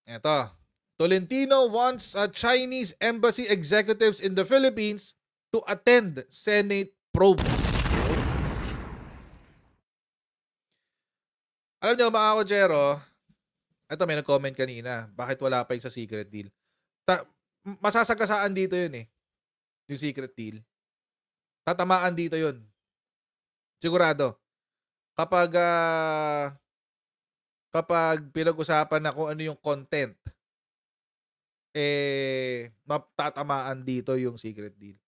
Eto. Tolentino wants Chinese embassy executives in the Philippines to attend Senate probe. Alam nyo, mga kotsero, eto may nag-comment kanina, bakit wala pa yung sa secret deal? Masasagasaan dito yun eh, yung secret deal. Tatamaan dito yun. Sigurado. Kapag pinag-usapan na kung ano yung content, matatamaan dito yung secret deal.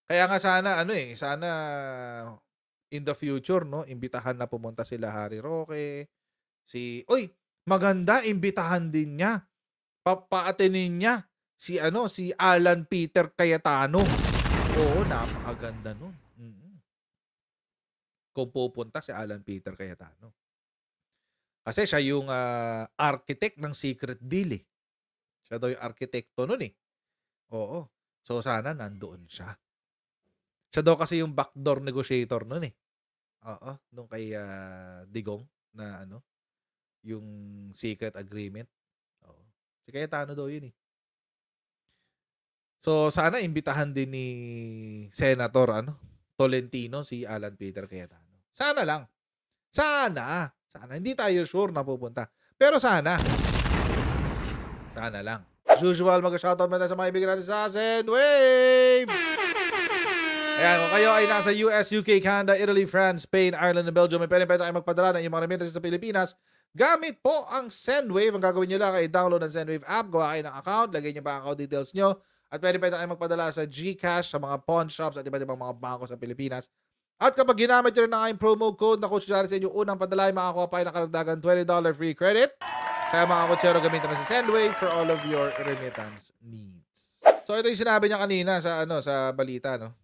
Kaya nga sana, sana in the future, no, imbitahan na pumunta sila Harry Roque, maganda, imbitahan din niya. Papaatenin niya si Alan Peter Cayetano. Oo, napakaganda nun. Kung pupunta si Alan Peter Cayetano. Kasi siya yung architect ng secret deal eh. Siya daw yung arkitekto nun eh. Oo. So sana nandoon siya. Siya daw kasi yung backdoor negotiator nun eh. Oo, nung kay Digong na yung secret agreement. Oo. Si Cayetano daw yun eh. So sana imbitahan din ni Senator Tolentino si Alan Peter Cayetano. Sana lang. Sana. Hindi tayo sure na pupunta. Pero sana. Sana lang. As usual, mag-shoutout muna sa mga ibigay natin sa Sendwave! Ayan, kung kayo ay nasa US, UK, Canada, Italy, France, Spain, Ireland, and Belgium, may pwede tayo magpadala ng inyong mga remittances sa Pilipinas, gamit po ang Sendwave. Ang gagawin nyo lang ay download ang Sendwave app, gawa kayo ng account, lagay nyo ba ang account details nyo, at pwede tayo magpadala sa GCash, sa mga pawn shops, at iba't ibang mga bangko sa Pilipinas. At kapag ginamit nyo rin ang aking promo code na Coach Jari sa inyo unang padala, ay makakuha pa ng karagdagan $20 free credit. Kaya mga kotsero, gamitin na si Sendwave for all of your remittance needs. So ito yung sinabi niya kanina sa balita, no?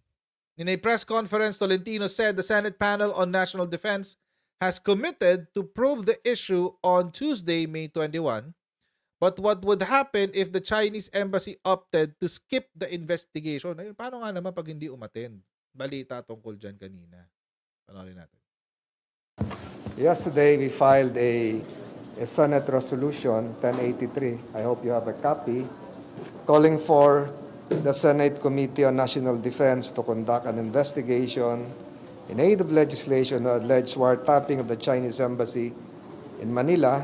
In a press conference, Tolentino said the Senate panel on national defense has committed to probe the issue on Tuesday, May 21. But what would happen if the Chinese embassy opted to skip the investigation? Ayun, paano nga naman pag hindi umattend? Balita tungkol dyan kanina. Panoorin natin. Yesterday, we filed a Senate Resolution 1083. I hope you have a copy, calling for the Senate Committee on National Defense to conduct an investigation in aid of legislation on alleged wiretapping of the Chinese embassy in Manila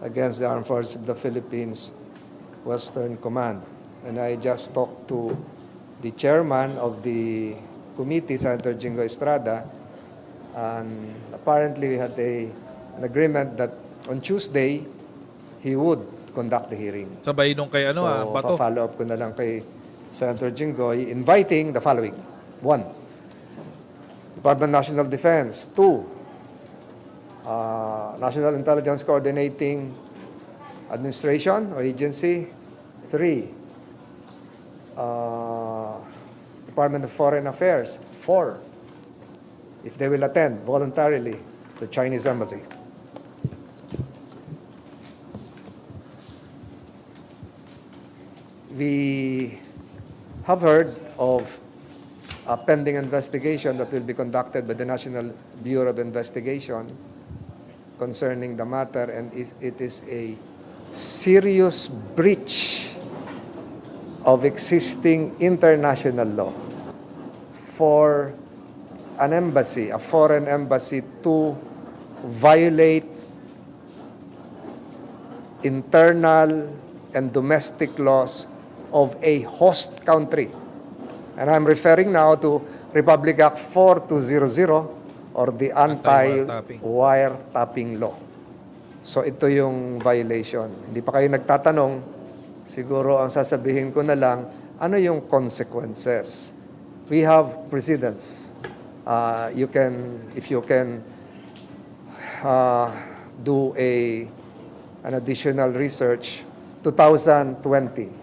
against the Armed Forces of the Philippines Western Command. And I just talked to the chairman of the committee, Senator Jingo Estrada, and apparently we had an agreement that on Tuesday he would conduct the hearing. Sabay nung kay Bato. Pa-follow up ko na lang kay Senator Jinggoy, inviting the following. 1, Department of National Defense. 2, National Intelligence Coordinating Administration or Agency. 3, Department of Foreign Affairs. 4, if they will attend voluntarily the Chinese embassy. We have heard of a pending investigation that will be conducted by the National Bureau of Investigation concerning the matter, and it is a serious breach of existing international law for an embassy, a foreign embassy, to violate internal and domestic laws of a host country. And I'm referring now to Republic Act 4200 or the Anti-Wiretapping Law. So ito yung violation. Hindi pa kayo nagtatanong, siguro ang sasabihin ko na lang, ano yung consequences? We have precedents. If you can do an additional research, 2020,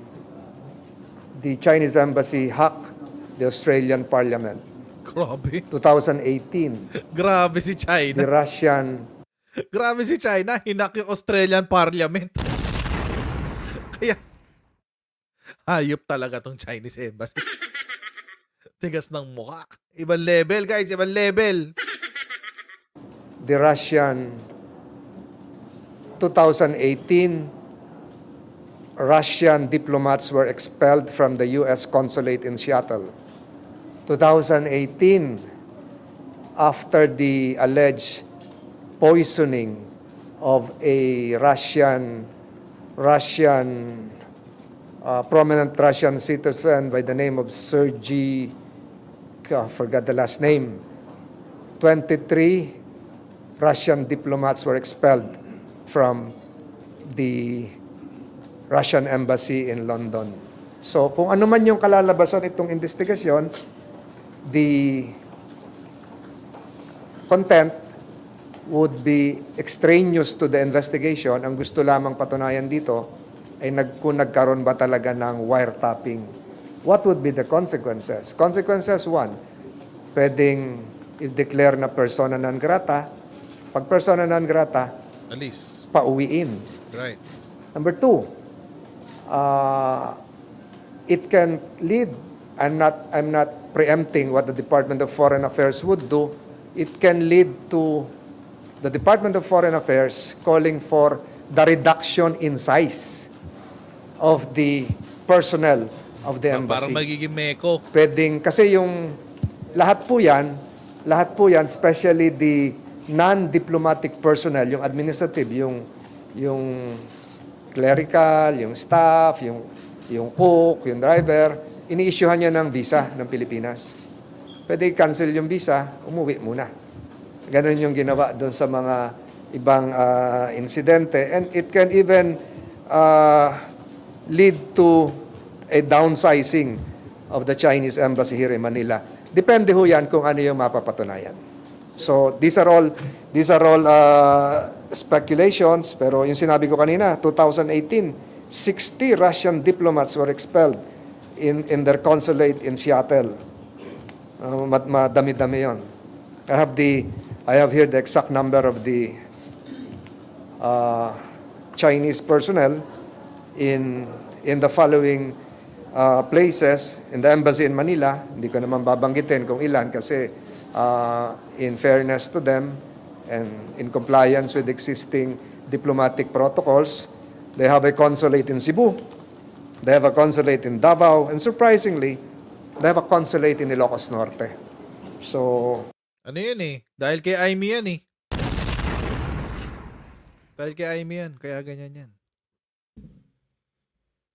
the Chinese embassy hacked the Australian Parliament. Grabe. 2018. Grabe si China. The Russian. Grabe si China. Hinak yung Australian Parliament. Kaya, hayop talaga tong Chinese embassy. Tigas ng mukha. Ibang level, guys. Ibang level. The Russian 2018 Russian diplomats were expelled from the U.S. consulate in Seattle. 2018, after the alleged poisoning of a prominent Russian citizen by the name of Sergei, I forgot the last name. 23 Russian diplomats were expelled from the Russian embassy in London. So kung ano man yung kalalabasan itong investigasyon, the content would be extraneous to the investigation. Ang gusto lamang patunayan dito ay kung nagkaroon ba talaga ng wiretapping. What would be the consequences? Consequences, one, pwedeng i-declare na persona non grata. Pag persona non grata, Alis. pauwiin. Right. Number two, it can lead, I'm not preempting what the Department of Foreign Affairs would do. It can lead to the Department of Foreign Affairs calling for the reduction in size of the personnel of the Parang embassy. magiging meko. Pwedeng, kasi yung lahat po yan, especially the non-diplomatic personnel, yung administrative, yung clerical, yung staff, yung cook, yung driver, ini-issuehan niya ng visa ng Pilipinas. Pwede i-cancel yung visa, umuwi muna. Ganon yung ginawa doon sa mga ibang insidente. And it can even lead to a downsizing of the Chinese embassy here in Manila. Depende ho yan kung ano yung mapapatunayan. So these are all speculations, pero yung sinabi ko kanina, 2018, 60 Russian diplomats were expelled in their consulate in Seattle. Madami-dami yon. I have here the exact number of the Chinese personnel in the following places in the embassy in Manila. Hindi ko naman babanggitin kung ilan kasi in fairness to them and in compliance with existing diplomatic protocols, they have a consulate in Cebu, they have a consulate in Davao, and surprisingly, they have a consulate in Ilocos Norte. So, ano yan eh? Dahil kay Aimee yan eh. Dahil kay Aimee yan, kaya ganyan yan.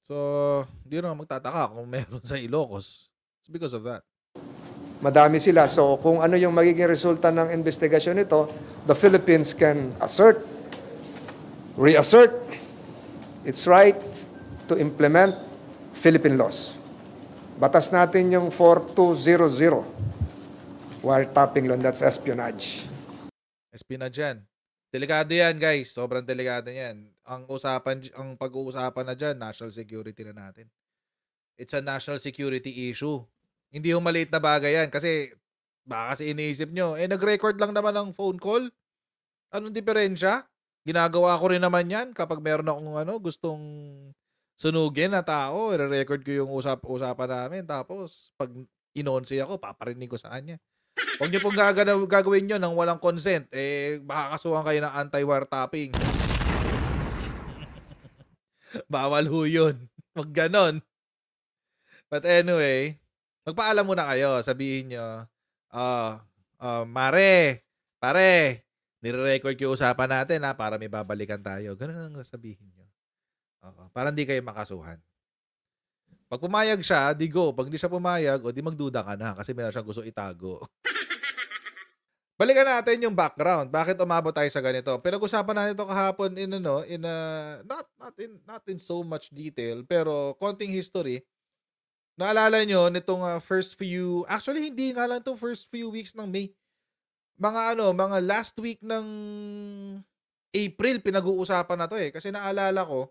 So, di rin magtataka kung meron sa Ilocos. It's because of that. madami sila. So kung ano yung magiging resulta ng investigasyon nito, the Philippines can reassert its right to implement Philippine laws. Batas natin yung 4200, wiretapping law, that's espionage. Espionage yan. Delikado yan, guys. Sobrang delikado yan. Ang pag-uusapan na dyan, national security na natin. It's a national security issue. Hindi yung maliit na bagay yan. Kasi, baka kasi iniisip nyo, nag-record lang naman ng phone call. Anong diferensya? Ginagawa ko rin naman yan kapag meron akong gustong sunugin na tao. I-record ko yung usapan namin. Tapos, pag inonsi ako, paparinig ko sa kanya. Huwag nyo pong gagawin nyo nang walang consent. Baka kasuhan kayo ng anti-wiretapping. Bawal ho yun. Huwag ganon. But anyway, magpaalam muna kayo. Sabihin nyo, pare, nire-record ko yung usapan natin para may babalikan tayo. Ganun ang sabihin nyo. Para hindi kayo makasuhan. Pag pumayag siya, di go. Pag hindi siya pumayag, di magduda ka na kasi meron siyang gusto itago. Balikan natin yung background. Bakit umabot tayo sa ganito? Pinag-usapan natin ito kahapon not in so much detail, pero konting history. Naalala nyo nitong actually hindi nga lang itong first few weeks ng May. Mga last week ng April pinag-uusapan na to kasi naalala ko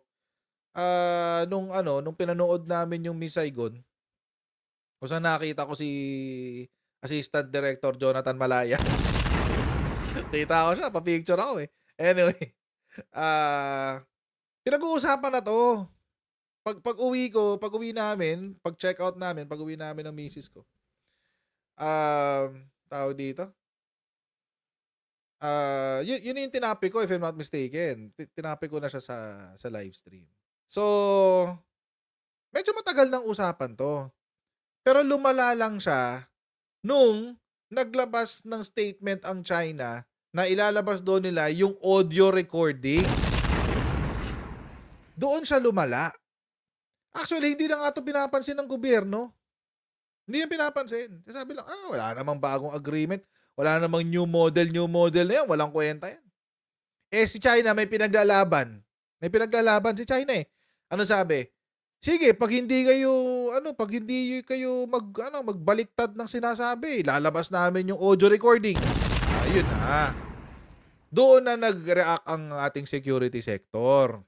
nung pinanood namin yung Miss Saigon, kung saan nakita ko si Assistant Director Jonathan Malaya. Kita ko siya, pa-picture ako Anyway, pinag-uusapan na to. Pag uwi namin, pag-check out namin, pag uwi namin ng misis ko. Tao dito. Yun yung tinapi ko if I'm not mistaken. Tinapi ko na siya sa live stream. So, medyo matagal ng usapan 'to. Pero lumala lang siya nung naglabas ng statement ang China na ilalabas daw nila yung audio recording. Doon siya lumala. Actually, hindi na nga 'to pinapansin ng gobyerno. Hindi yan pinapansin. Sabi lang, wala namang bagong agreement. Wala namang new model na yan. Walang kwenta yan. Si China may pinaglalaban. May pinaglalaban si China eh. Ano sabi? Sige, pag hindi kayo magbaliktad ng sinasabi, lalabas namin yung audio recording. Ayun na. Doon na nag-react ang ating security sector.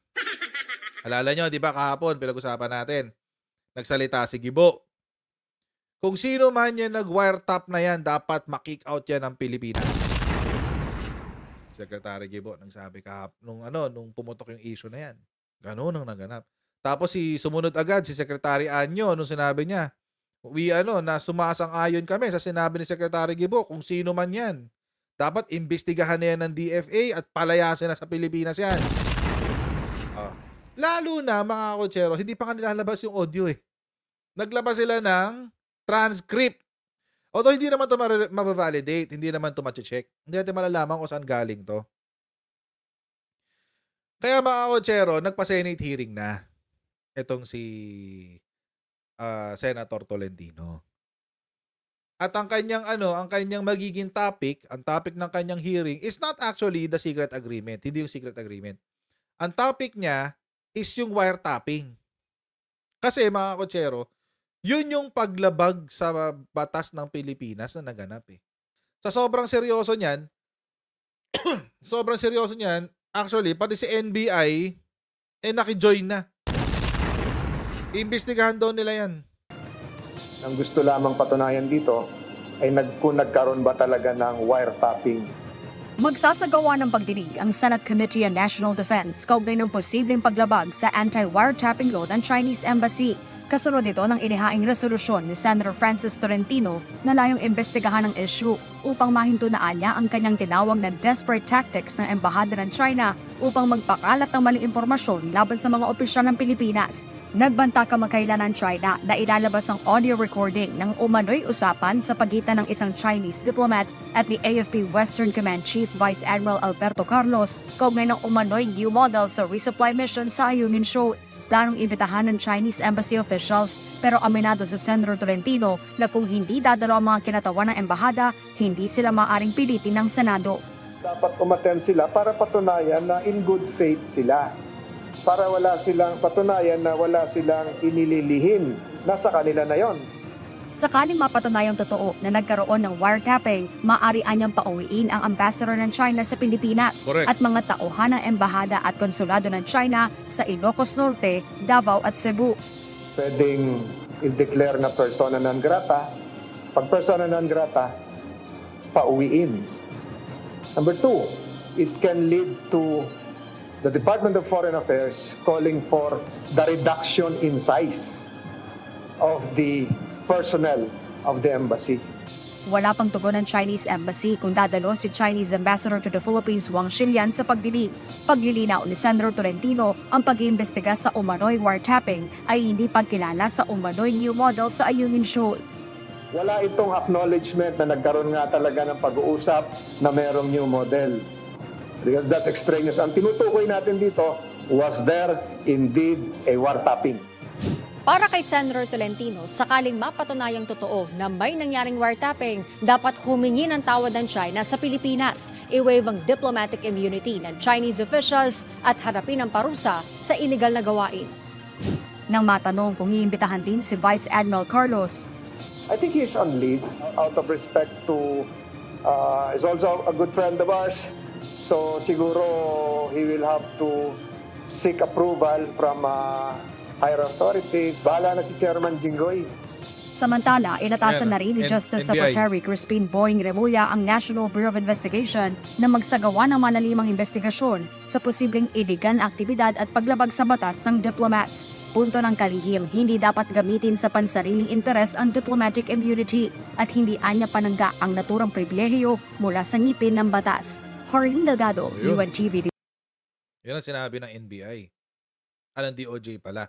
Alala nyo, di ba kahapon, pinag-usapan natin. Nagsalita si Gibo. Kung sino man yan nag-wiretap na yan, dapat makick out yan ng Pilipinas. Secretary Gibo nagsabi kahapon nung pumutok yung issue na yan. Ganun ang naganap. Tapos sumunod agad si Secretary Anyo nung sinabi niya, na sumasang-ayon kami sa sinabi ni Secretary Gibo kung sino man yan. Dapat imbestigahan na yan ng DFA at palayasin na sa Pilipinas yan. Lalo na mga kotsero, hindi pa nga nilalabas yung audio eh. Naglabas sila ng transcript. Although hindi naman ito mabavalidate, hindi naman ito ma-check. Hindi natin malalaman kung saan galing to. Kaya mga kotsero, nagpa-Senate hearing na itong si Senator Tolentino. At ang kanyang magiging topic, ang topic ng kanyang hearing is not actually the secret agreement, hindi yung secret agreement. Ang topic niya is yung wiretapping. Kasi mga kotsero, yun yung paglabag sa batas ng Pilipinas na naganap eh. Sa sobrang seryoso niyan, actually, pati si NBI, naki-join na. Iimbestigahan daw nila yan. Ang gusto lamang patunayan dito ay kung nagkaroon ba talaga ng wiretapping. Magsasagawa ng pagdinig ang Senate Committee on National Defense kaugnay ng posibleng paglabag sa anti-wiretapping law ng Chinese Embassy. Kasunod ito ng inihaing resolusyon ni Senator Francis Tolentino na layong imbestigahan ang issue upang mahintunaan niya ang kanyang tinawag na desperate tactics ng Embahada ng China upang magpakalat ng maling impormasyon laban sa mga opisyal ng Pilipinas. Nagbanta kamakailan ng China na ilalabas ang audio recording ng umano'y usapan sa pagitan ng isang Chinese diplomat at ni AFP Western Command Chief Vice Admiral Alberto Carlos kaugnay ng umano'y new model sa resupply mission sa Ayungin Shoal. Planong imbitahan ng Chinese Embassy officials pero aminado sa Senator Tolentino na kung hindi dadalo ang mga kinatawan ng embahada, hindi sila maaaring pilitin ng Senado. Dapat umattend sila para patunayan na in good faith sila. Para patunayan na wala silang inililihim. Nasa kanila na yon. Sakaling mapatunayang totoo na nagkaroon ng wiretapping, maaari anyang pauwiin ang ambassador ng China sa Pilipinas. Correct. At mga tauhan ng embahada at konsulado ng China sa Ilocos Norte, Davao at Cebu. Pwedeng i-declare na persona non grata. Pag persona non grata, pauwiin. Number 2, it can lead to the Department of Foreign Affairs calling for the reduction in size of the personnel of the embassy. Wala pang tugon ng Chinese Embassy kung dadalo si Chinese Ambassador to the Philippines Wang Xilian sa pagdinig. Paglilinaw ni Senator Tolentino, ang pag-iimbestiga sa umano'y wiretapping ay hindi pagkilala sa umano'y new model sa Ayungin Shoal. Wala itong acknowledgement na nagkaroon nga talaga ng pag-uusap na merong new model. Because that's extraneous. Ang tinutukoy natin dito, was there indeed a wiretapping? Para kay Senator Tolentino, sakaling mapatunayang totoo na may nangyaring wiretapping, dapat humingi ng tawad ng China sa Pilipinas, i-waive ang diplomatic immunity ng Chinese officials at harapin ang parusa sa illegal na gawain. Nang matanong kung iimbitahan din si Vice Admiral Carlos, I think he's on leave out of respect to, is also a good friend of ours. So siguro he will have to seek approval from higher authorities. Bahala na si Chairman Jinggoy. Samantala, inatasan na rin ni N- Justice NBI. Secretary Crispin Boying Remulla ang National Bureau of Investigation na magsagawa ng malalimang investigasyon sa posibleng iligal na aktibidad at paglabag sa batas ng diplomats. Punto ng kalihim, hindi dapat gamitin sa pansariling interes ang diplomatic immunity at hindi anya panangga ang naturang pribilehiyo mula sa ngipin ng batas. Haring Delgado, Ayun. UNTV. Yan ang sinabi ng NBI. Ng DOJ pala.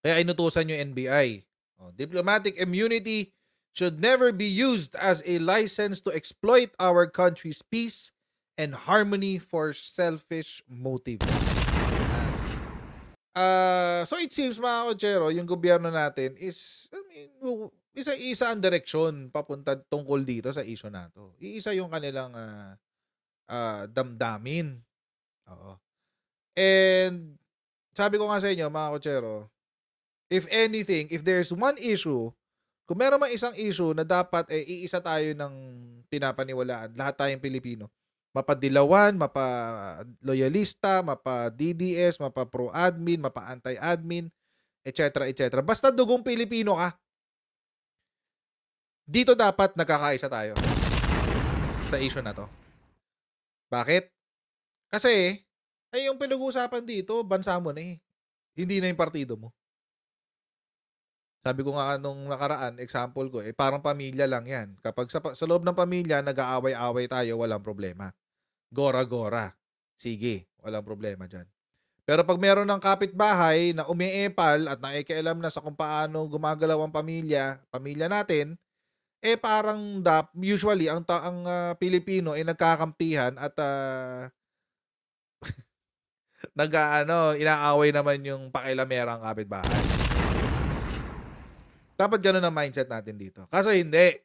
Kaya inutusan yung NBI. Diplomatic immunity should never be used as a license to exploit our country's peace and harmony for selfish motives. Yan. So it seems mga kotsero, yung gobyerno natin is, isa ang direksyon papunta tungkol dito sa issue na to. Iisa yung kanilang damdamin. Oo. And sabi ko nga sa inyo mga kotsero, if anything, if there's one issue, kung meron mang isang issue na dapat iisa tayo ng pinapaniwalaan, lahat tayong Pilipino, mapadilawan, mapa-loyalista, mapa-DDS, mapa-pro-admin, mapa-anti-admin, etc. etc. Basta dugong Pilipino ka, dito dapat nagkakaisa tayo sa issue na to. Bakit? Kasi, yung pinag-uusapan dito, bansa mo na eh. Hindi na yung partido mo. Sabi ko nga nung nakaraan, example ko, parang pamilya lang yan. Kapag sa loob ng pamilya, nag-aaway-away tayo, walang problema. Gora-gora. Sige, walang problema dyan. Pero pag meron ng kapitbahay na umiepal at nakikialam na sa kung paano gumagalaw ang pamilya natin, parang usually, ang Pilipino ay nagkakampihan at inaaway naman yung pakilamerang kapitbahay. Dapat ganun ang mindset natin dito. Kaso hindi.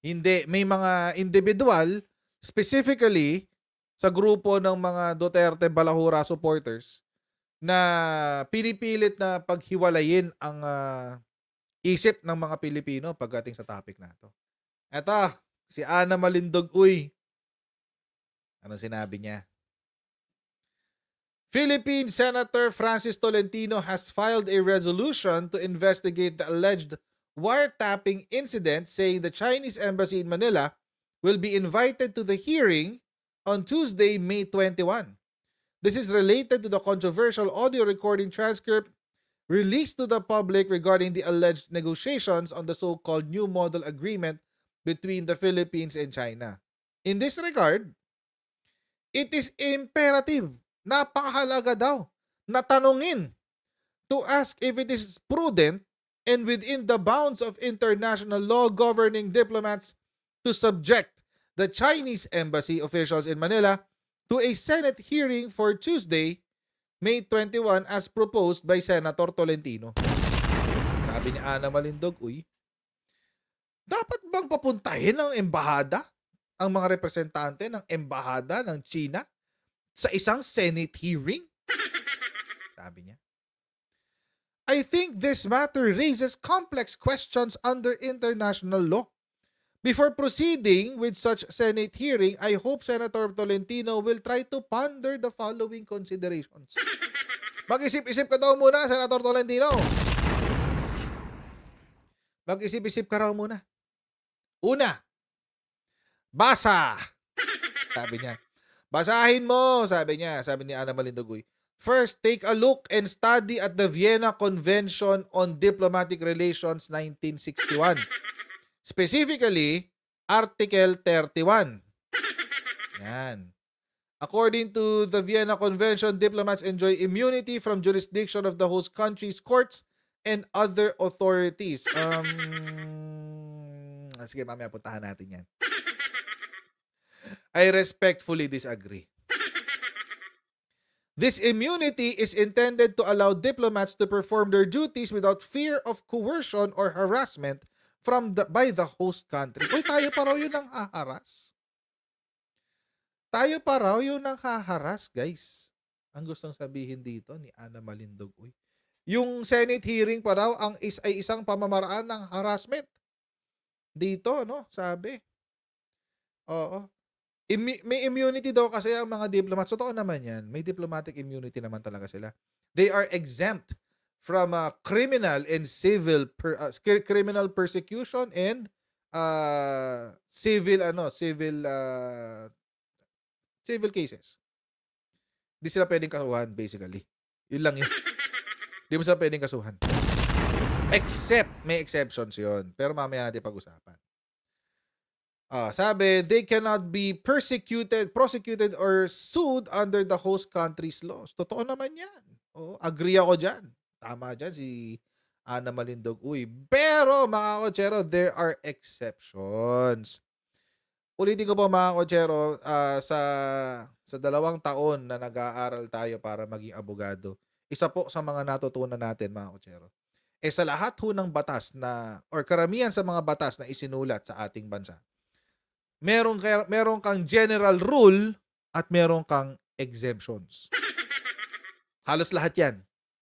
Hindi. May mga individual, specifically sa grupo ng mga Duterte Balahura supporters, na pinipilit na paghiwalayin ang isip ng mga Pilipino pagdating sa topic na to. Eto, si Ana Malindog Uy. Anong sinabi niya? Philippine Senator Francis Tolentino has filed a resolution to investigate the alleged wiretapping incident, saying the Chinese embassy in Manila will be invited to the hearing on Tuesday, May 21. This is related to the controversial audio recording transcript released to the public regarding the alleged negotiations on the so-called New Model Agreement between the Philippines and China. In this regard, it is imperative, napakahalaga daw, na tanungin, to ask if it is prudent and within the bounds of international law governing diplomats to subject the Chinese embassy officials in Manila to a Senate hearing for Tuesday, May 21 as proposed by Senator Tolentino. Sabi ni Ana Malindog, uy, dapat bang papuntahin ng embahada ang mga representante ng embahada ng China sa isang Senate hearing? Sabi niya. I think this matter raises complex questions under international law. Before proceeding with such Senate hearing, I hope Senator Tolentino will try to ponder the following considerations. Mag-isip-isip ka daw muna, Senator Tolentino. Mag-isip-isip ka raw muna. Una, basa. Sabi niya. Basahin mo, sabi niya, sabi ni Ana Malindogoy. First, take a look and study at the Vienna Convention on Diplomatic Relations 1961. Specifically, Article 31. Yan. According to the Vienna Convention, diplomats enjoy immunity from jurisdiction of the host country's courts and other authorities. Sige, mamaya puntahan natin yan. I respectfully disagree. This immunity is intended to allow diplomats to perform their duties without fear of coercion or harassment by the host country. Uy, tayo pa raw yun ang haharas. Tayo pa raw yun ang haharas, guys. Ang gustong sabihin dito ni Ana Malindog. Uy, yung Senate hearing pa raw ay isang pamamaraan ng harassment. Dito, no? Sabi. Oo. May immunity daw kasi ang mga diplomats. Totoo naman yan. May diplomatic immunity naman talaga sila. They are exempt from criminal and civil criminal persecution and civil cases. Hindi sila pwedeng kasuhan basically. Yun lang yun. Hindi mo sila pwedeng kasuhan. Except may exceptions yun. Pero mamaya natin pag-usapan. Sabi, they cannot be prosecuted or sued under the host country's laws. Totoo naman yan. Oo, agree ako diyan. Tama diyan si Ana Malindog Uy. Pero mga kotsero, there are exceptions. Ulitin ko po mga kotsero, sa 2 taon na nag-aaral tayo para maging abogado, isa po sa mga natutunan natin mga kotsero, sa lahat ho ng batas na or karamihan sa mga batas na isinulat sa ating bansa, meron kang general rule at meron kang exemptions. Halos lahat 'yan.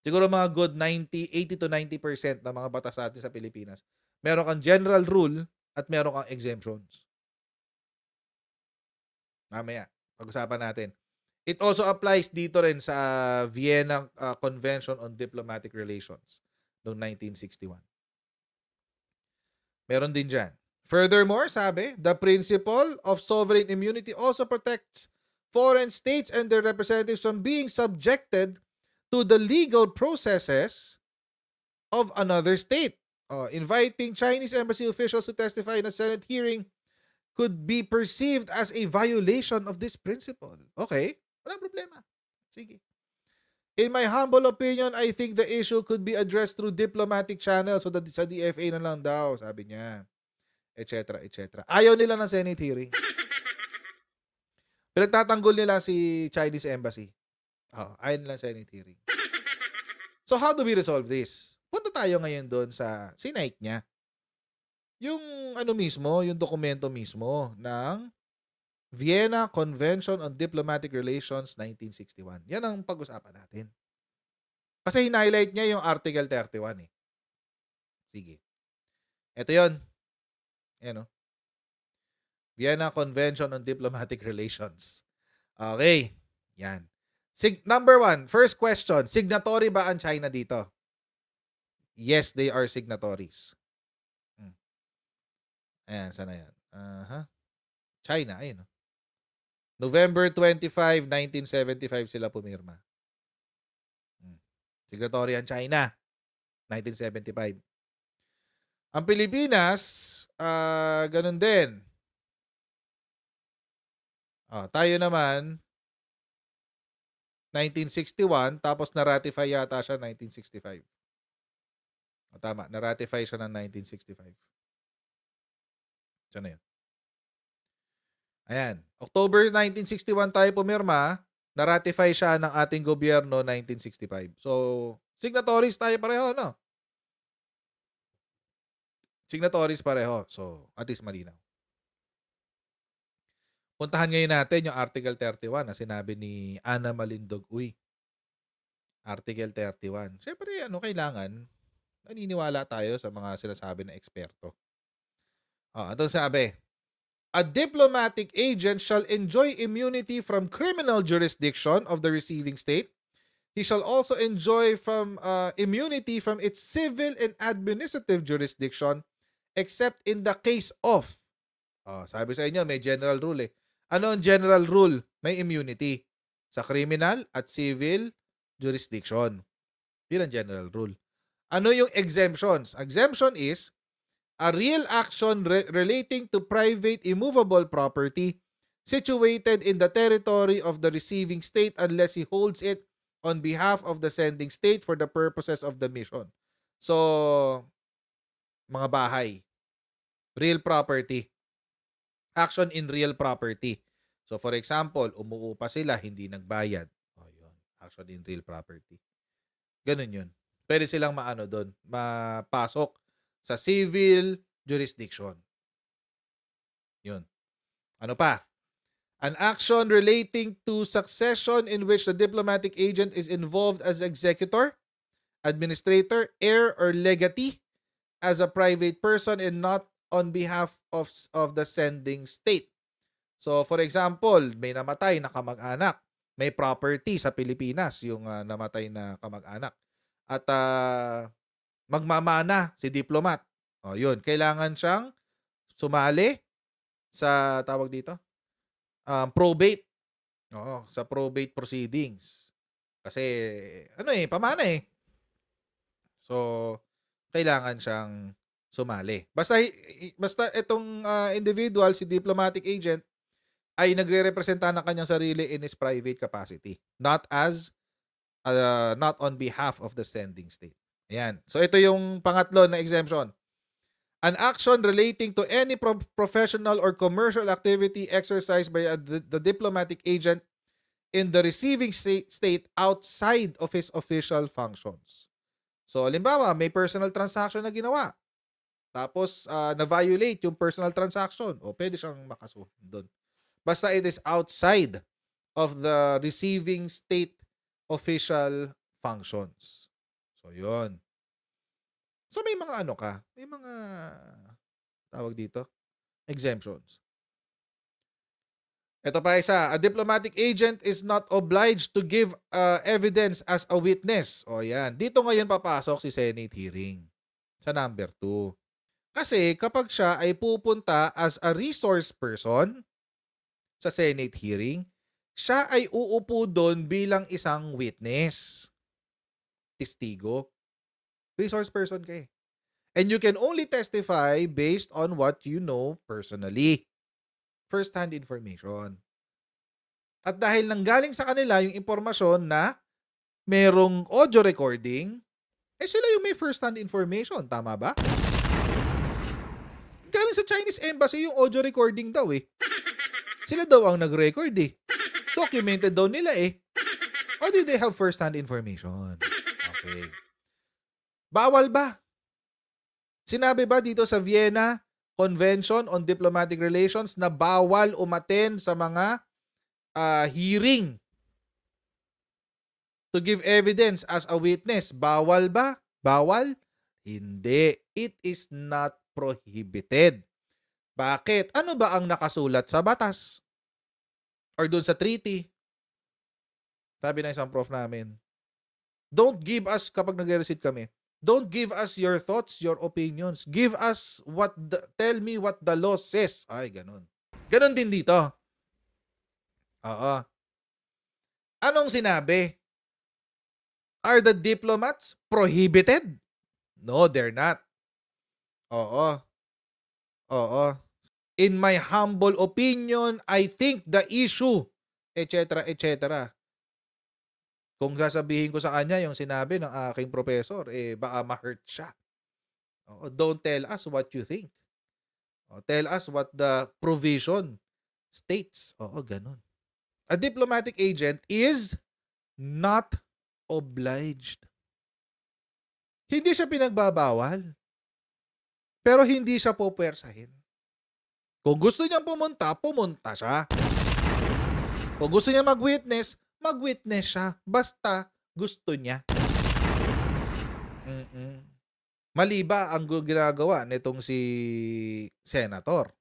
Siguro mga good 80 to 90% ng mga batas natin sa Pilipinas, meron kang general rule at meron kang exemptions. Mamaya, pag-usapan natin. It also applies dito rin sa Vienna Convention on Diplomatic Relations noong 1961. Meron din dyan. Furthermore, sabi, the principle of sovereign immunity also protects foreign states and their representatives from being subjected to the legal processes of another state. Inviting Chinese embassy officials to testify in a Senate hearing could be perceived as a violation of this principle. Okay, wala problema. Sige. In my humble opinion, I think the issue could be addressed through diplomatic channels so that sa DFA na lang daw, sabi niya. Etc. etc. Ayaw nila ng Senate hearing. Pinagtatanggol nila si Chinese embassy. Ayaw nila Senate hearing. So how do we resolve this? Punta tayo ngayon doon sa sinight niya. Yung ano mismo, yung dokumento mismo ng Vienna Convention on Diplomatic Relations 1961. Yan ang pag-usapan natin. Kasi hinighlight niya yung Article 31 eh. Sige. Ito yun. Ayan o. Vienna Convention on Diplomatic Relations. Okay. Yan. Number 1, first question. Signatory ba ang China dito? Yes, they are signatories. Ayan, sana yan? China, ayun. November 25, 1975 sila pumirma. Signatory ang China, 1975. Ang Pilipinas, ganun din. Tayo naman, 1961, tapos na-ratify yata siya 1965. Tama, na-ratify siya ng 1965. Siya na yun. Ayan. October 1961 tayo pumirma, na-ratify siya ng ating gobyerno 1965. So, signatories tayo pareho, no? Signatories pareho. So, at least malinaw. Puntahan ngayon natin yung Article 31 na sinabi ni Ana Malindog Uy. Article 31. Siyempre, kailangan naniniwala tayo sa mga sinasabi ng eksperto. Ito sabi, a diplomatic agent shall enjoy immunity from criminal jurisdiction of the receiving state. He shall also enjoy from immunity from its civil and administrative jurisdiction except in the case of, sabi sa inyo, may general rule eh. Ano ang general rule? May immunity sa criminal at civil jurisdiction. Yun ang general rule. Ano yung exemptions? Exemption is a real action relating to private immovable property situated in the territory of the receiving state unless he holds it on behalf of the sending state for the purposes of the mission. So, mga bahay. Real property. Action in real property. So, for example, umuupa sila, hindi nagbayad. Yun. Action in real property. Ganun yun. Pwede silang doon, mapasok sa civil jurisdiction. Yun. Ano pa? An action relating to succession in which the diplomatic agent is involved as executor, administrator, heir, or legatee as a private person and not on behalf of the sending state. So, for example, may namatay na kamag-anak. May property sa Pilipinas yung namatay na kamag-anak. At magmamana si diplomat. Yun. Kailangan siyang sumali sa tawag dito? Probate. Sa probate proceedings. Kasi, pamana eh. So, kailangan siyang sumali. Basta itong individual, si diplomatic agent, ay nagre-representa ng kanyang sarili in his private capacity. Not as not on behalf of the sending state. Ayan. So ito yung pangatlo na exemption. An action relating to any professional or commercial activity exercised by the diplomatic agent in the receiving state outside of his official functions. So, halimbawa, may personal transaction na ginawa. Tapos, na-violate yung personal transaction. O, pwede siyang makasuhan doon. Basta it is outside of the receiving state official functions. So, yun. So, may mga ano ka? May mga, tawag dito, exemptions. Ito pa isa, a diplomatic agent is not obliged to give evidence as a witness. O yan. Dito ngayon papasok si Senate hearing sa number 2. Kasi kapag siya ay pupunta as a resource person sa Senate hearing, siya ay uupo doon bilang isang witness. Testigo. Resource person ka eh. And you can only testify based on what you know personally. First-hand information. At dahil nanggaling sa kanila yung impormasyon na merong audio recording, sila yung may first-hand information. Tama ba? Galing sa Chinese Embassy yung audio recording daw eh. Sila daw ang nag-record eh. Documented daw nila eh. Or did they have first-hand information? Okay. Bawal ba? Sinabi ba dito sa Vienna Convention on Diplomatic Relations na bawal umattend sa mga hearing to give evidence as a witness? Bawal ba? Bawal? Hindi. It is not prohibited. Bakit? Ano ba ang nakasulat sa batas? Or dun sa treaty? Sabi ng isang prof namin, don't give us, kapag nag-recite kami, don't give us your thoughts, your opinions. Give us tell me what the law says. Ay, ganun. Ganun din dito. Oo. Anong sinabi? Are the diplomats prohibited? No, they're not. Oo. Oo. In my humble opinion, I think the issue, etc., etc. Kung sasabihin ko sa kanya yung sinabi ng aking professor, baka ma-hurt siya. Don't tell us what you think. Tell us what the provision states. Ganun. A diplomatic agent is not obliged. Hindi siya pinagbabawal. Pero hindi siya pupuwersahin. Kung gusto niyang pumunta, pumunta siya. Kung gusto niya mag-witness siya. Basta gusto niya. Mali ba ang ginagawa nitong si Senator?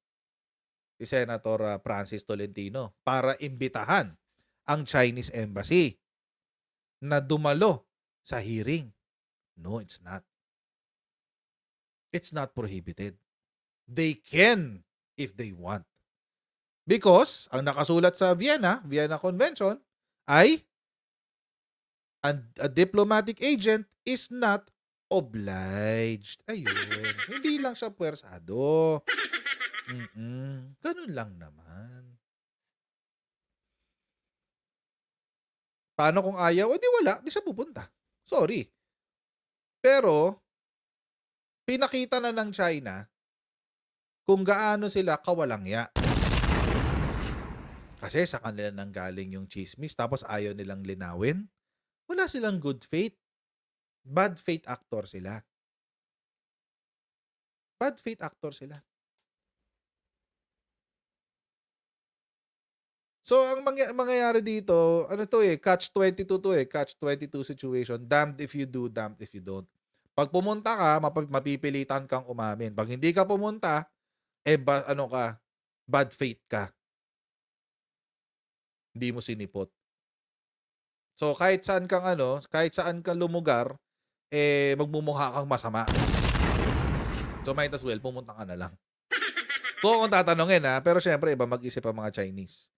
Si Senator Francis Tolentino para imbitahan ang Chinese Embassy na dumalo sa hearing? No, it's not. It's not prohibited. They can if they want. Because ang nakasulat sa Vienna Convention ay a diplomatic agent is not obliged. Ayun. Hindi lang siya puwersado. Ganun lang naman. Paano kung ayaw? Di wala. Di siya pupunta. Sorry. Pero, pinakita na ng China kung gaano sila kawalangya. Kasi sa kanila nang galing yung chismis, tapos ayaw nilang linawin. Wala silang good faith. Bad faith actor sila. Bad faith actor sila. So, ang mangyayari dito, catch-22 to catch-22 situation. Damned if you do, damned if you don't. Pag pumunta ka, mapipilitan kang umamin. Pag hindi ka pumunta, bad faith ka. Hindi mo sinipot. So, kahit saan kang lumugar, magmumukha kang masama. So, might as well, pumunta ka na lang. Kung tatanungin pero syempre, iba mag-isip ang mga Chinese.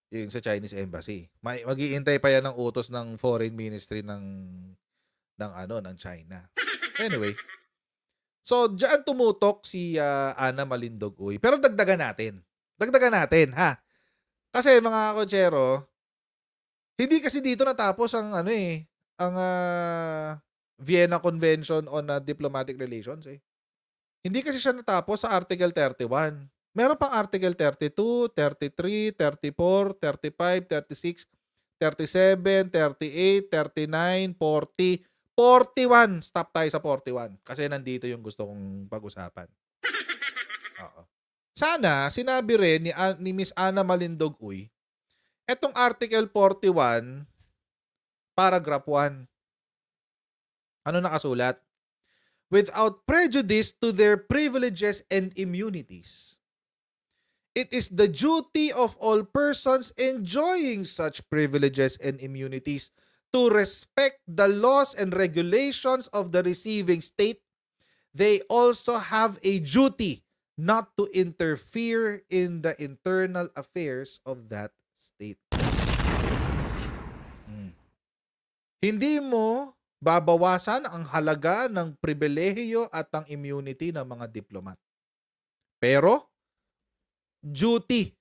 Yung sa Chinese Embassy. Mag-iintay pa yan ng utos ng Foreign Ministry ng China. Anyway. So, diyan tumutok si Ana Malindogoy. Pero dagdagan natin. Ha? Kasi mga kotsero, hindi kasi dito natapos ang ang Vienna Convention on Diplomatic Relations eh. Hindi kasi siya natapos sa Article 31. Meron pang Article 32, 33, 34, 35, 36, 37, 38, 39, 40, 41. Stop tayo sa 41 kasi nandito yung gusto kong pag-usapan. Oo. Sana sinabi rin ni Miss Ana Malindog Uy, etong Article 41, paragraph 1. Ano nakasulat? Without prejudice to their privileges and immunities, it is the duty of all persons enjoying such privileges and immunities to respect the laws and regulations of the receiving state. They also have a duty not to interfere in the internal affairs of that state. Hindi mo babawasan ang halaga ng pribilehiyo at ang immunity ng mga diplomat. Pero, duty,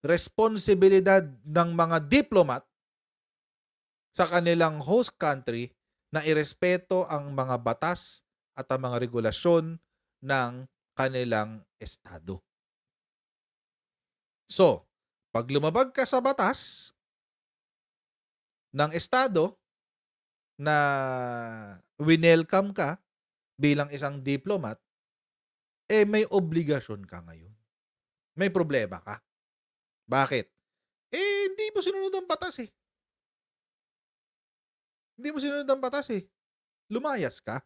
responsibilidad ng mga diplomat sa kanilang host country na irespeto ang mga batas at ang mga regulasyon ng kanilang estado. So, pag lumabag ka sa batas ng estado na winelcome ka bilang isang diplomat, eh may obligasyon ka ngayon. May problema ka. Bakit? Eh, hindi mo sinunod ang batas eh. Hindi mo sinunod ang batas eh. Lumayas ka.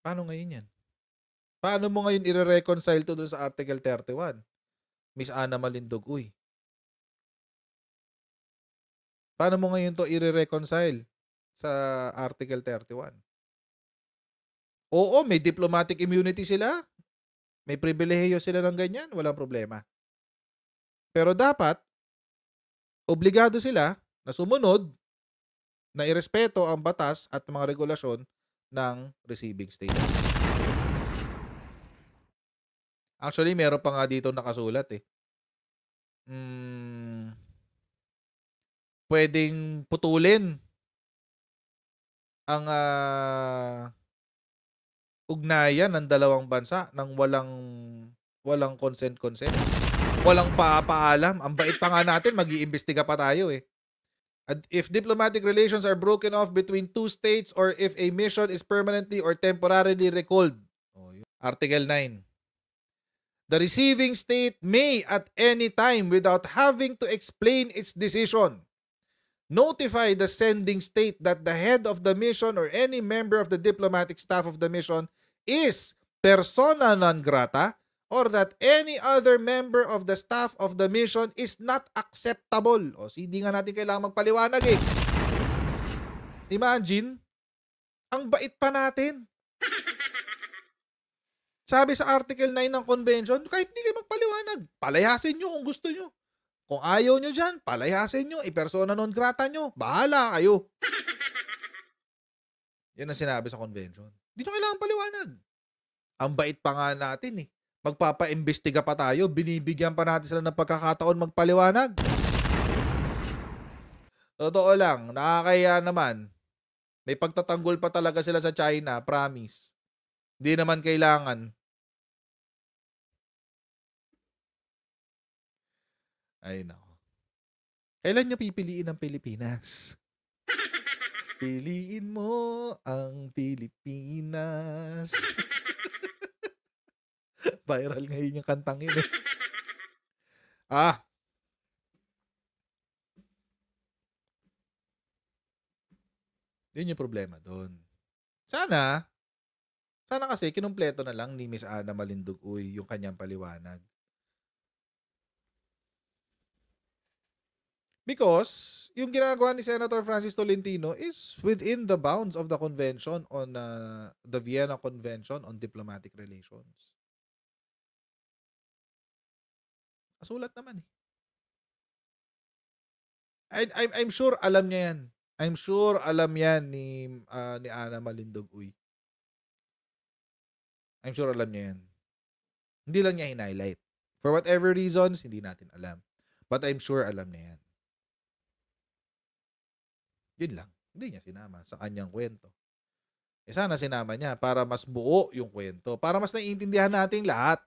Paano ngayon yan? Paano mo ngayon i-reconcile to dun sa Article 31? Miss Ana Malindog Uy. Paano mo ngayon to i-reconcile sa Article 31? Oo, may diplomatic immunity sila. May pribilehiyo sila ng ganyan. Walang problema. Pero dapat, obligado sila na sumunod, na irespeto ang batas at mga regulasyon ng receiving state. Actually, meron pa nga dito nakasulat eh. Pwedeng putulin ang ugnayan ng dalawang bansa nang walang consent. Walang paalam. Ang bait pa nga natin, mag-iimbestiga pa tayo eh. And if diplomatic relations are broken off between two states or if a mission is permanently or temporarily recalled. Article 9. The receiving state may at any time without having to explain its decision notify the sending state that the head of the mission or any member of the diplomatic staff of the mission is persona non grata or that any other member of the staff of the mission is not acceptable. O, hindi nga natin kailangan magpaliwanag eh. Imagine, ang bait pa natin. Sabi sa Article 9 ng Convention, kahit hindi kayo magpaliwanag, palayasin nyo kung gusto nyo. Kung ayaw nyo dyan, palayasin nyo, i-persona non grata nyo, bahala kayo. Yan ang sinabi sa Convention. Hindi nyo kailangan paliwanag. Ang bait pa nga natin eh. Magpapa-imbestiga pa tayo, binibigyan pa natin sila ng pagkakataon magpaliwanag. Totoo lang, nakakaya naman. May pagtatanggol pa talaga sila sa China, promise. Hindi naman kailangan. Ay, nako. Kailan nyo pipiliin ang Pilipinas? Piliin mo ang Pilipinas. Viral ngayon yung kantang yun eh. Yun yung problema doon. Sana kasi kinumpleto na lang ni Miss Ana Malindog Uy yung kanyang paliwanag. Because yung ginagawa ni Senator Francis Tolentino is within the bounds of the convention on the Vienna Convention on Diplomatic Relations. Kasulat naman eh. I'm sure alam niya yan. I'm sure alam yan ni Ana Malindog Uy. I'm sure alam niya yan. Hindi lang niya in-highlight. For whatever reasons, hindi natin alam. But I'm sure alam niya yan. Yun lang. Hindi niya sinama sa kanyang kwento. Sana sinama niya para mas buo yung kwento. Para mas naiintindihan natin lahat.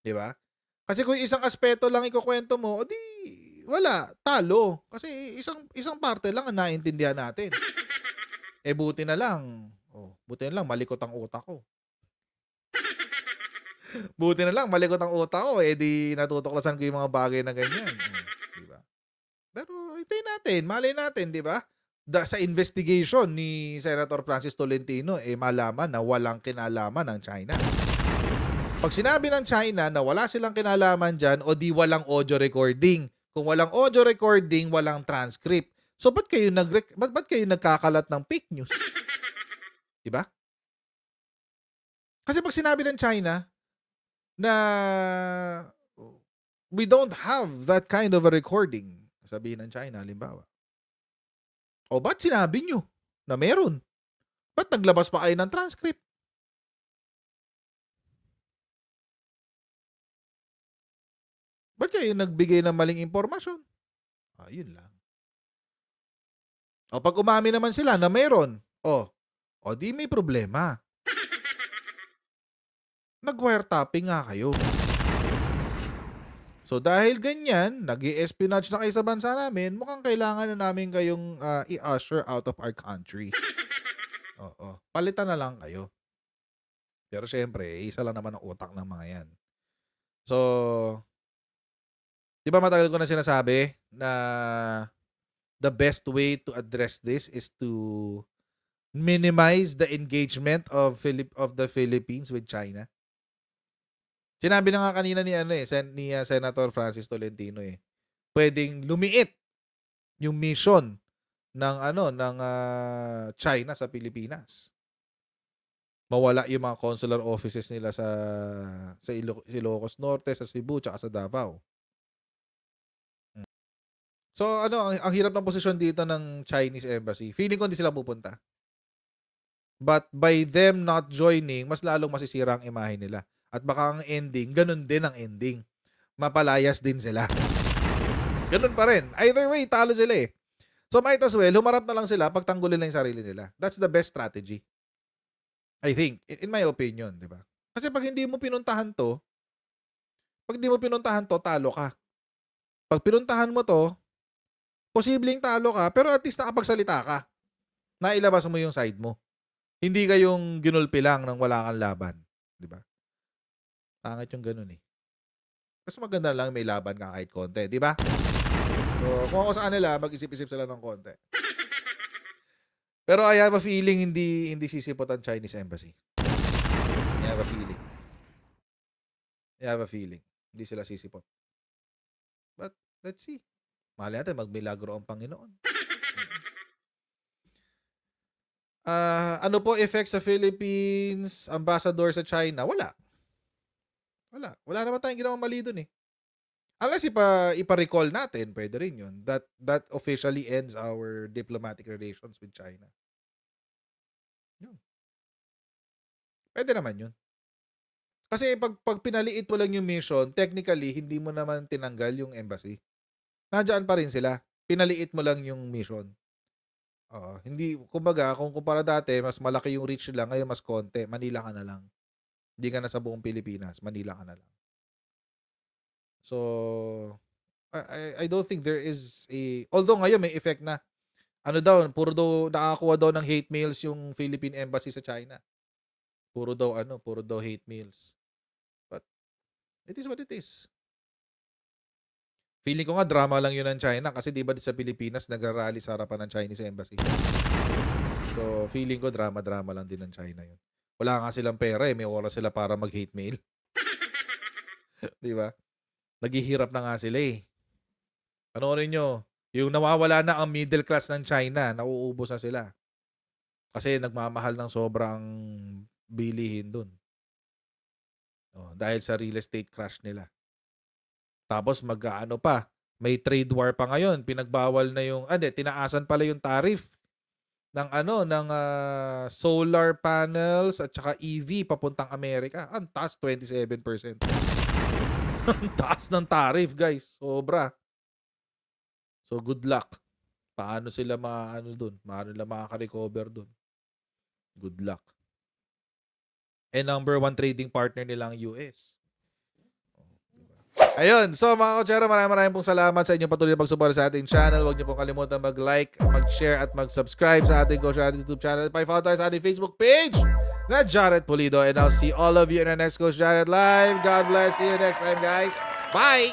Di ba? Kasi kung isang aspeto lang ikukwento mo, o di wala, talo. Kasi isang parte lang ang naiintindihan natin. Buti na lang. Buti na lang malikot ang utak ko. Buti na lang malikot ang utak ko, di natutuklasan ko yung mga bagay na ganyan. Di ba? Pero hintayin natin, malay natin, di ba? Sa investigation ni Senator Francis Tolentino, malaman na walang kinalaman ng China. Pag sinabi ng China na wala silang kinalaman dyan, o di walang audio recording. Kung walang audio recording, walang transcript. So, ba't kayo nagkakalat ng fake news? Diba? Kasi pag sinabi ng China na we don't have that kind of a recording, sabihin ng China, halimbawa, ba't sinabi nyo na meron? Ba't naglabas pa kayo ng transcript? Ba't kayo nagbigay ng maling impormasyon? Yun lang. Pag umamin naman sila na meron, di may problema. Nag-wiretapping nga kayo. So dahil ganyan, nag-i-espionage na kayo sa bansa namin, mukhang kailangan na namin kayong i-usher out of our country. Palitan na lang kayo. Pero syempre, isa lang naman ang utak ng mga yan. So, di ba matagal ko na sinasabi na the best way to address this is to minimize the engagement of the Philippines with China. Sinabi na nga kanina ni Senator Francis Tolentino pwedeng lumiit yung mission ng China sa Pilipinas. Mawala yung mga consular offices nila sa Ilocos Norte, sa Cebu, tsaka sa Davao. So ang hirap ng posisyon dito ng Chinese embassy. Feeling ko hindi sila pupunta. But by them not joining, mas lalong masisira ang imahe nila. At baka ang ending, ganun din ang ending. Mapalayas din sila. Ganun pa rin. Either way, talo sila So might as well, humarap na lang sila, pagtanggulin lang yung sarili nila. That's the best strategy. I think, in my opinion, di ba? Kasi pag hindi mo pinuntahan to, talo ka. Pag pinuntahan mo to, posibleng talo ka, pero at least nakapagsalita ka. Nailabas mo yung side mo. Hindi kayong ginulpi lang nang wala kang laban. Di ba? Pangit yung ganun Mas maganda lang may laban ka kahit konti. Di ba? So, kung ako sa kanila, mag-isip-isip sila ng konti. Pero I have a feeling hindi sisipot ang Chinese embassy. I have a feeling. Hindi sila sisipot. But, let's see. Mahal natin, magmilagro ang Panginoon. Ano po effect sa Philippines ambassador sa China? Wala. Wala naman tayong ginawang mali dun Unless ipa-recall natin, pwede rin yun. That officially ends our diplomatic relations with China. Yun. Pwede naman yun. Kasi pag pinaliit mo lang yung mission, technically, hindi mo naman tinanggal yung embassy. Nandiyan pa rin sila. Pinaliit mo lang yung mission. Hindi, kumbaga, kung kumpara dati, mas malaki yung reach nila, ngayon mas konti, Manila ka na lang. Hindi ka na sa buong Pilipinas, Manila ka na lang. So, I don't think there is although ngayon may effect na, puro daw, nakakuha daw ng hate mails yung Philippine Embassy sa China. Puro daw hate mails. But, it is what it is. Feeling ko nga drama lang yun ng China kasi di ba sa Pilipinas nagrarally sa harapan ng Chinese Embassy. So, feeling ko drama lang din ng China yun. Wala nga silang pera may oras sila para mag-hate mail. Di ba? Naghihirap na nga sila Panoorin nyo, yung nawawala na ang middle class ng China, nauubos na sila. Kasi nagmamahal ng sobrang bilihin dun. Dahil sa real estate crash nila. Tapos may trade war pa ngayon, pinagbawal na yung tinaasan pala yung tariff ng solar panels at saka EV papuntang Amerika. Ang taas 27%. Ang taas ng tariff, guys. Sobra. So good luck Paano sila dun? Paano nila makaka-recover dun? Good luck. And number 1 trading partner nila ang US. Ayun. So mga kotsero, maraming pong salamat sa inyong patuloy na pagsuporta sa ating channel. Huwag niyo pong kalimutan mag-like, mag-share at mag-subscribe sa ating Coach Jared YouTube channel. Pa-follow tayo sa ating Facebook page na Jared Pulido. And I'll see all of you in our next Coach Jared Live. God bless. See you next time, guys. Bye!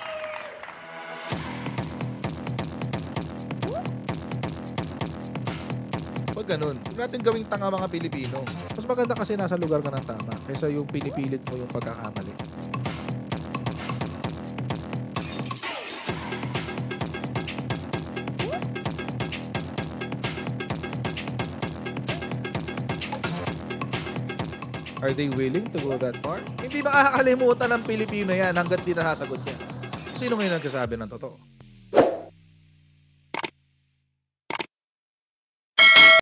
Pag ganun, huwag natin gawing tanga mga Pilipino. Mas maganda kasi nasa lugar ka ng tama kaysa yung pinipilit mo yung pagkakamali. Are they willing to go that far? Hindi makakalimutan ng Pilipino yan hanggat di nasasagot niya. Sino ngayon nagsasabi ng totoo?